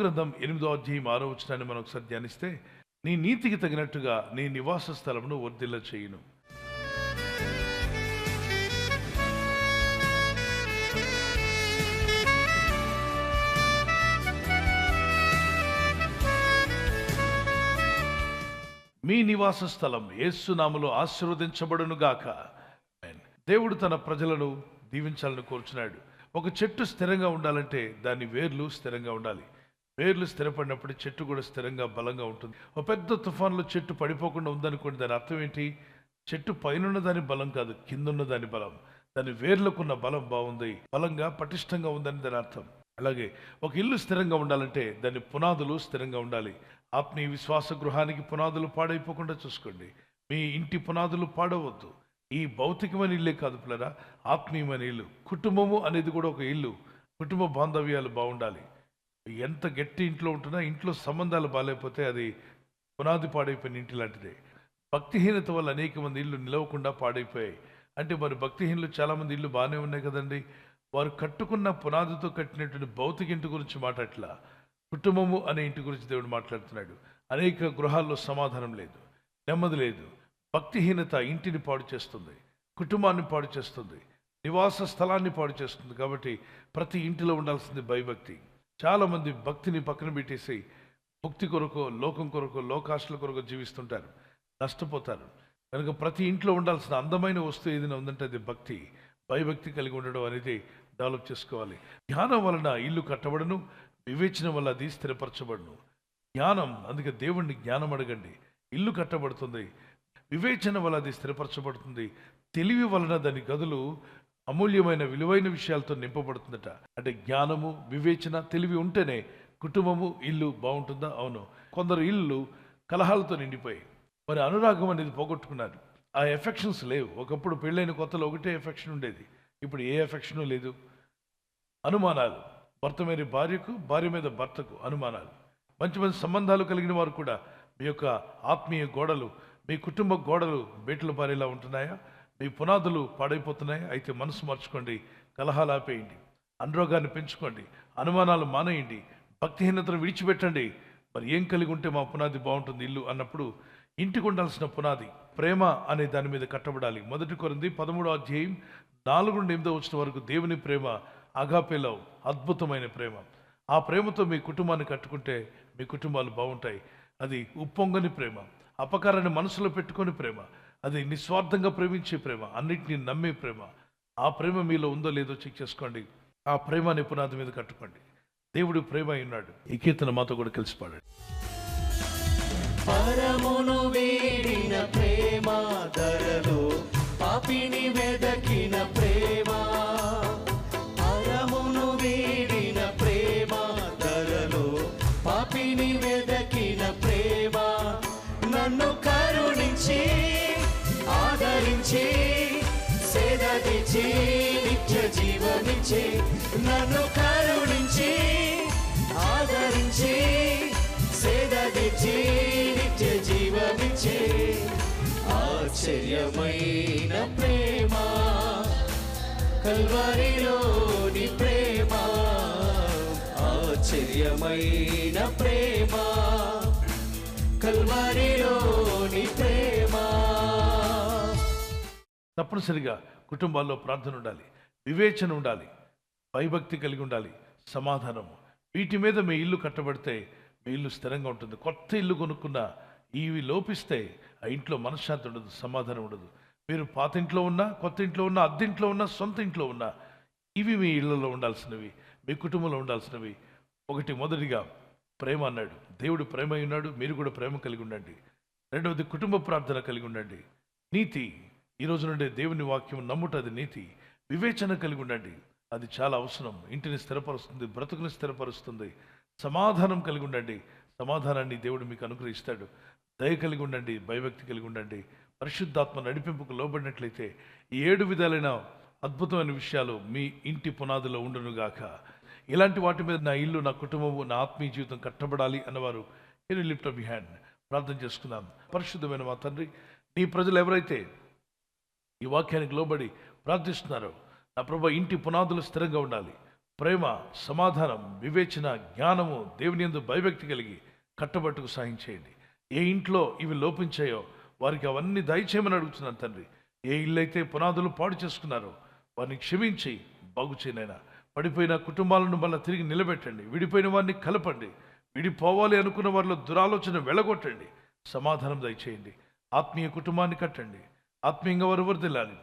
గ్రంథం 8వ అధ్యాయం 6వ వచనాన్ని మనం ఒకసారి ధ్యానిస్తే, నీ నీతికి తగినట్టుగా నీ నివాస స్థలమును వర్ధిల్ల చేయును. మీ నివాస స్థలం యేసు నామములో ఆశీర్వదించబడును గాక. దేవుడు తన ప్రజలను దీవించాలని కోరుచున్నాడు. ఒక చెట్టు స్థిరంగా ఉండాలంటే దాని వేర్లు స్థిరంగా ఉండాలి. వేర్లు స్థిరపడినప్పుడు చెట్టు కూడా స్థిరంగా బలంగా ఉంటుంది. ఒక పెద్ద తుఫాన్లో చెట్టు పడిపోకుండా ఉందనుకోండి, దాని అర్థం ఏంటి? చెట్టు పైనున్న దాని బలం కాదు, కిందున్న దాని బలం. దాని వేర్లకున్న బలం బాగుంది, బలంగా పటిష్టంగా ఉందని దాని అర్థం. అలాగే ఒక ఇల్లు స్థిరంగా ఉండాలంటే దాని పునాదులు స్థిరంగా ఉండాలి. ఆత్మీయ విశ్వాస గృహానికి పునాదులు పాడైపోకుండా చూసుకోండి. మీ ఇంటి పునాదులు పాడవద్దు. ఈ భౌతికమైన ఇల్లే కాదు పిల్లరా, ఆత్మీయమైన ఇల్లు. కుటుంబము అనేది కూడా ఒక ఇల్లు. కుటుంబ బాంధవ్యాలు బాగుండాలి. ఎంత గట్టి ఇంట్లో ఉంటున్నా ఇంట్లో సంబంధాలు బాగాలేకపోతే అది పునాది పాడైపోయిన ఇంటి లాంటిదే. భక్తిహీనత వల్ల అనేక మంది ఇల్లు నిలవకుండా పాడైపోయాయి. అంటే మరి భక్తిహీనులు చాలామంది ఇల్లు బాగానే ఉన్నాయి కదండి. వారు కట్టుకున్న పునాదితో కట్టినటువంటి భౌతిక ఇంటి గురించి మాట్లాడట్లా, కుటుంబము అనే ఇంటి గురించి దేవుడు మాట్లాడుతున్నాడు. అనేక గృహాల్లో సమాధానం లేదు, నెమ్మది లేదు. భక్తిహీనత ఇంటిని పాడు చేస్తుంది, కుటుంబాన్ని పాడు చేస్తుంది, నివాస స్థలాన్ని పాడు చేస్తుంది. కాబట్టి ప్రతి ఇంటిలో ఉండాల్సింది భయభక్తి. చాలామంది భక్తిని పక్కన పెట్టేసి భక్తి కొరకు, లోకం కొరకు, లోకాశల కొరకు జీవిస్తుంటారు, నష్టపోతారు. కనుక ప్రతి ఇంట్లో ఉండాల్సిన అందమైన వస్తువు ఏదైనా ఉందంటే అది భక్తి. భయభక్తి కలిగి ఉండడం అనేది డెవలప్ చేసుకోవాలి. జ్ఞానం వలన ఇల్లు కట్టబడును, వివేచన వల్ల అది స్థిరపరచబడును. జ్ఞానం, అందుకే దేవుణ్ణి జ్ఞానం అడగండి. ఇల్లు కట్టబడుతుంది, వివేచన వల్ల అది స్థిరపరచబడుతుంది. తెలివి వలన దాని గదులు అమూల్యమైన విలువైన విషయాలతో నింపబడుతుందట. అంటే జ్ఞానము, వివేచన, తెలివి ఉంటేనే కుటుంబము, ఇల్లు బాగుంటుందా? అవును. కొందరు ఇల్లు కలహాలతో నిండిపోయి మరి అనురాగం అనేది పోగొట్టుకున్నారు. ఆ ఎఫెక్షన్స్ లేవు. ఒకప్పుడు పెళ్ళైన కొత్తలో ఒకటే ఎఫెక్షన్ ఉండేది, ఇప్పుడు ఏ ఎఫెక్షను లేదు. అనుమానాలు, భర్త మీద భార్యకు, భార్య మీద భర్తకు అనుమానాలు. మంచి మంచి సంబంధాలు కలిగిన వారు కూడా మీ యొక్క ఆత్మీయ గోడలు, మీ కుటుంబ గోడలు బేటలు పారేలా ఉంటున్నాయా? మీ పునాదులు పాడైపోతున్నాయా? అయితే మనసు మార్చుకోండి, కలహాలు ఆపేయండి, అనురోగాన్ని పెంచుకోండి, అనుమానాలు మానేయండి, భక్తిహీనతను విడిచిపెట్టండి. మరి ఏం కలిగి ఉంటే మా పునాది బాగుంటుంది ఇల్లు అన్నప్పుడు ఇంటికి ఉండాల్సిన పునాది ప్రేమ అనే దాని మీద కట్టబడాలి. 1 కొరింథీ 13వ అధ్యాయం 4 నుండి 8వ వచనం వరకు దేవుని ప్రేమ, అగాపేలో అద్భుతమైన ప్రేమ. ఆ ప్రేమతో మీ కుటుంబాన్ని కట్టుకుంటే మీ కుటుంబాలు బాగుంటాయి. అది ఉప్పొంగని ప్రేమ, అపకారాన్ని మనసులో పెట్టుకొని ప్రేమ, అది నిస్వార్థంగా ప్రేమించే ప్రేమ, అన్నిటినీ నమ్మే ప్రేమ. ఆ ప్రేమ మీలో ఉందో లేదో చెక్ చేసుకోండి. ఆ ప్రేమ అనే పునాది మీద కట్టుకోండి. దేవుడు ప్రేమ అయి ఉన్నాడు. ఈ కీర్తన మాతో కూడా కలిసి పాడండి. పరమును వీడిన ప్రేమ, ధరలో పాపిని వెదకిన ప్రేమ. పరమును వీడిన ప్రేమ, ధరలో పాపిని వెదకిన ప్రేమ. నన్ను కరుణించి ఆదరించి సేదదిచి నిత్య జీవమిచ్చి. నన్ను కరుణించి ఆదరించి సేదదిచి నిత్య జీవమిచ్చే. ఆశ్చర్యమైన ప్రేమ, కల్వరిలోని ప్రేమ. ఆశ్చర్యమైన ప్రేమ, కల్వరిలోని ప్రేమ. తప్పనిసరిగా కుటుంబాల్లో ప్రార్థన ఉండాలి, వివేచన ఉండాలి, భయభక్తి కలిగి ఉండాలి, సమాధానము. వీటి మీద మీ ఇల్లు కట్టబడితే మీ ఇల్లు స్థిరంగా ఉంటుంది. కొత్త ఇల్లు కొనుక్కున్నా ఇవి లోపిస్తే ఆ ఇంట్లో మనశ్శాంతి ఉండదు, సమాధానం ఉండదు. మీరు పాత ఇంట్లో ఉన్నా, కొత్త ఇంట్లో ఉన్నా, అద్దెంట్లో ఉన్నా, సొంత ఇంట్లో ఉన్నా, ఇవి మీ ఇళ్లలో ఉండాల్సినవి, మీ కుటుంబంలో ఉండాల్సినవి. మొదటిగా ప్రేమ అన్నాడు. దేవుడు ప్రేమ అయి ఉన్నాడు, మీరు కూడా ప్రేమ కలిగి ఉండండి. రెండవది కుటుంబ ప్రార్థన కలిగి ఉండండి. నీతి, ఈ రోజు నుండి దేవుని వాక్యం నమ్ముట, అది నీతి. వివేచన కలిగి ఉండండి, అది చాలా అవసరం. ఇంటిని స్థిరపరుస్తుంది, బ్రతుకుని స్థిరపరుస్తుంది. సమాధానం కలిగి ఉండండి, సమాధానాన్ని దేవుడు మీకు అనుగ్రహిస్తాడు. దయ కలిగి ఉండండి, భయభక్తి కలిగి ఉండండి. పరిశుద్ధాత్మ నడిపింపుకు లోబడినట్లయితే ఈ 7 విధాలైన అద్భుతమైన విషయాలు మీ ఇంటి పునాదిలో ఉండునుగాక. ఇలాంటి వాటి మీద నా ఇల్లు, నా కుటుంబము, నా ఆత్మీయ జీవితం కట్టబడాలి అన్నవారు can you lift up your hand? ప్రార్థన చేసుకుందాం. పరిశుద్ధమైన మా తండ్రి, నీ ప్రజలు ఎవరైతే ఈ వాక్యానికి లోబడి ప్రార్థిస్తున్నారో, నా ప్రభు ఇంటి పునాదులు స్థిరంగా ఉండాలి, ప్రేమ, సమాధానం, వివేచన, జ్ఞానము, దేవుని యందు భయభక్తి కలిగి కట్టబట్టుకు సాయం చేయండి. ఏ ఇంట్లో ఇవి లోపించాయో వారికి అవన్నీ దయచేయమని అడుగుతున్నాను తండ్రి. ఏ ఇల్లు అయితే పునాదులు పాడు చేసుకున్నారో వారిని క్షమించి బాగు చేయనైనా. పడిపోయిన కుటుంబాలను మళ్ళీ తిరిగి నిలబెట్టండి. విడిపోయిన వారిని కలపండి. విడిపోవాలి అనుకున్న వారిలో దురాలోచన వెళ్ళగొట్టండి. సమాధానం దయచేయండి. ఆత్మీయ కుటుంబాన్ని కట్టండి. ఆత్మీయంగా వారు వర్ధిల్లాలి,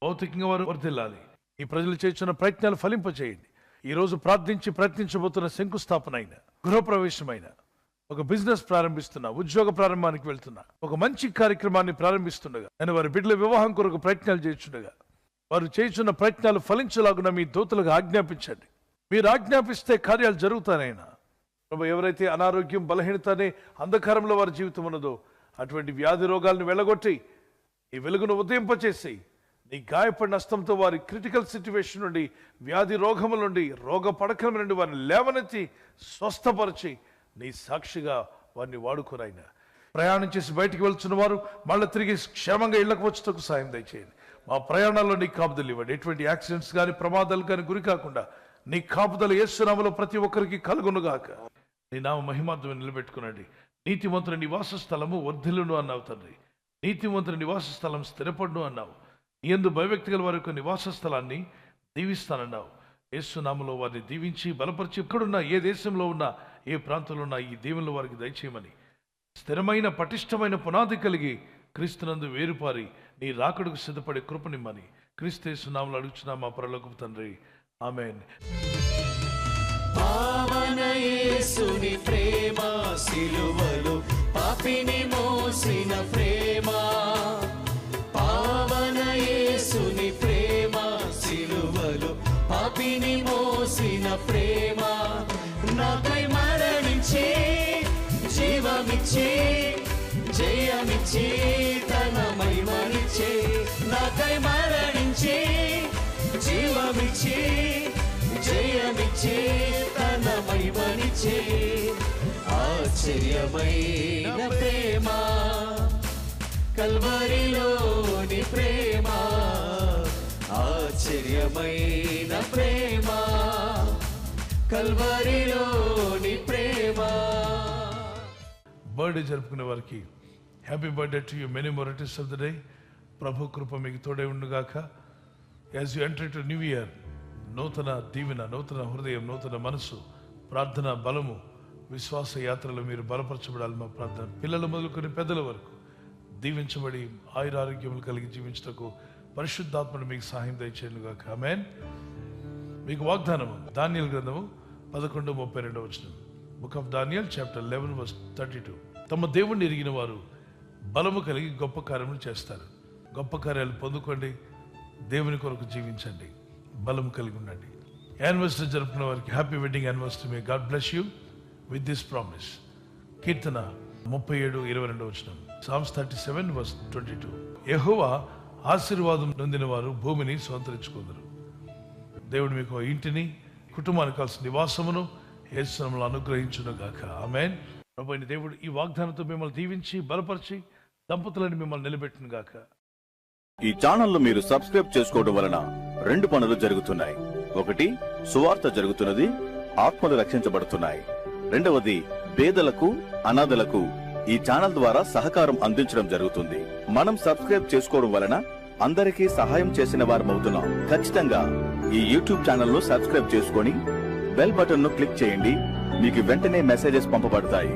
భౌతికంగా వారు వర్ధిల్లాలి. ఈ ప్రజలు చేస్తున్న ప్రయత్నాలు ఫలింపచేయండి. ఈరోజు ప్రార్థించి ప్రయత్నించబోతున్న శంకుస్థాపన అయిన, గృహప్రవేశమైన, ఒక బిజినెస్ ప్రారంభిస్తున్నా, ఉద్యోగ ప్రారంభానికి వెళ్తున్నా, ఒక మంచి కార్యక్రమాన్ని ప్రారంభిస్తుండగా, నేను వారి బిడ్డల వివాహం కొరకు ప్రయత్నాలు చేస్తుండగా వారు చేస్తున్న ప్రయత్నాలు ఫలించలాగున మీ దూతలకు ఆజ్ఞాపించండి. మీరు ఆజ్ఞాపిస్తే కార్యాలు జరుగుతానైనా. ప్రభు, ఎవరైతే అనారోగ్యం, బలహీనత అనే అంధకారంలో వారి జీవితం ఉన్నదో అటువంటి వ్యాధి రోగాలను వెళ్ళగొట్టి ఈ వెలుగును ఉదయింపచేసి నీ గాయపడిన హస్తంతో వారి క్రిటికల్ సిచ్యువేషన్ నుండి, వ్యాధి రోగముల నుండి, రోగ పడకల నుండి వారిని లేవనెత్తి స్వస్థపరిచి నీ సాక్షిగా వారిని వాడుకోనైనా. ప్రయాణం చేసి బయటికి వెళ్తున్న వారు మళ్ళీ తిరిగి క్షేమంగా ఇళ్లకు వచ్చేందుకు సాయం దయచేయండి. మా ప్రయాణాల్లో నీ కాపుదలు ఇవ్వండి. ఎటువంటి యాక్సిడెంట్స్ కానీ ప్రమాదాలు కానీ గురి కాకుండా నీ కాపుదలు యేసు నామములో ప్రతి ఒక్కరికి కలుగునుగాక. నీ నామ మహిమార్థం నిలబెట్టుకునండి. నీతిమంతుని నివాస స్థలము వర్ధిల్లును అన్నావు తండ్రి. నీతిమంతుని నివాస స్థలం స్థిరపడును అన్నావు. నీ యందు భయభక్తి గల వారి యొక్క నివాస స్థలాన్ని దీవిస్తానన్నావు. యేసు నామములో వారిని దీవించి బలపరిచి ఎక్కడున్నా, ఏ దేశంలో ఉన్నా, ఏ ప్రాంతంలో ఉన్నా ఈ దీవెనలు వారికి దయచేయమని, స్థిరమైన పటిష్టమైన పునాది కలిగి క్రీస్తునందు వేరుపారి నీ రాకడకు సిద్ధపడే కృపనిమ్మని క్రీస్తు యేసు నామములో అడుగుచున్నాము మా పరలోకపు తండ్రి. ఆమేన్. పావన యేసుని ప్రేమ, సిలువలో పాపిని మోసిన ప్రేమ. పావన యేసుని ప్రేమ, సిలువలో పాపిని మోసిన ప్రేమ. నాకై మరణించి జీవమిచ్చి జయమిచ్చి తన మహిమనిచ్చే. నాకై మరణించి జీవమిచ్చి జయమిచ్చే తన మహిమనిచ్చే. ఆశ్చర్యమైన ప్రేమ, కల్వరిలోని ప్రేమ. ఆశ్చర్యమైన ప్రేమ, కల్వరిలోని ప్రేమ. బర్త్డే జరుపుకునే వారికి happy birthday to you. Many మోరిటీస్ ఆఫ్ ద డే. ప్రభు కృప మీకు తోడే ఉండుగాక. As you enter to new year, నూతన దీవెన, నూతన హృదయం, నూతన మనసు, ప్రార్థన బలము, విశ్వాస యాత్రలో మీరు బలపరచబడాలి మా ప్రార్థన. పిల్లలు మొదలుకొని పెద్దల వరకు దీవించబడి ఆయురారోగ్యములు కలిగి జీవించటకు పరిశుద్ధాత్మను మీకు సహాయం దయచేయనుగాక. ఆమేన్. మీకు వాగ్దానము దానియేలు గ్రంథము 11:32. Book of Daniel chapter 11:32. తమ దేవుణ్ణి ఎరిగిన వారు బలము కలిగి గొప్ప కార్యములు చేస్తారు. గొప్ప కార్యాలు పొందుకోండి. దేవుని కొరకు జీవించండి. బలం కలిగి ఉండండి. యానివర్సరీ జరుపుకున్న వారికి happy wedding anniversary. May God bless you with this promise. Keerthana 37:22. Psalms 37:22. యెహోవా ఆశీర్వాదం నొందిన వారు భూమిని స్వంతరించుకుందరు. దేవుడు మీకు ఇంటిని, కుటుంబానికి కావాల్సిన నివాసమును యేసు నామములో అనుగ్రహించును గాక. ఆమేన్. ప్రభువైన దేవుడు ఈ వాగ్దానంతో మిమ్మల్ని దీవించి బలపరిచి దంపతులను మిమ్మల్ని నిలబెట్టును గాక. ఈ ఛానల్ మీరు సబ్స్క్రైబ్ చేసుకోవడం వలన 2 పనులు జరుగుతున్నాయి. ఒకటి, సువార్త జరుగుతున్నది, ఆత్మలు రక్షించబడుతున్నాయి. రెండవది, పేదలకు, అనాథలకు ఈ ఛానల్ ద్వారా సహకారం అందించడం జరుగుతుంది. మనం సబ్స్క్రైబ్ చేసుకోవడం వలన అందరికీ సహాయం చేసిన వారమవుతున్నాం. ఖచ్చితంగా ఈ యూట్యూబ్ ఛానల్ ను సబ్స్క్రైబ్ చేసుకొని బెల్ బటన్ ను క్లిక్ చేయండి. మీకు వెంటనే మెసేజెస్ పంపబడతాయి.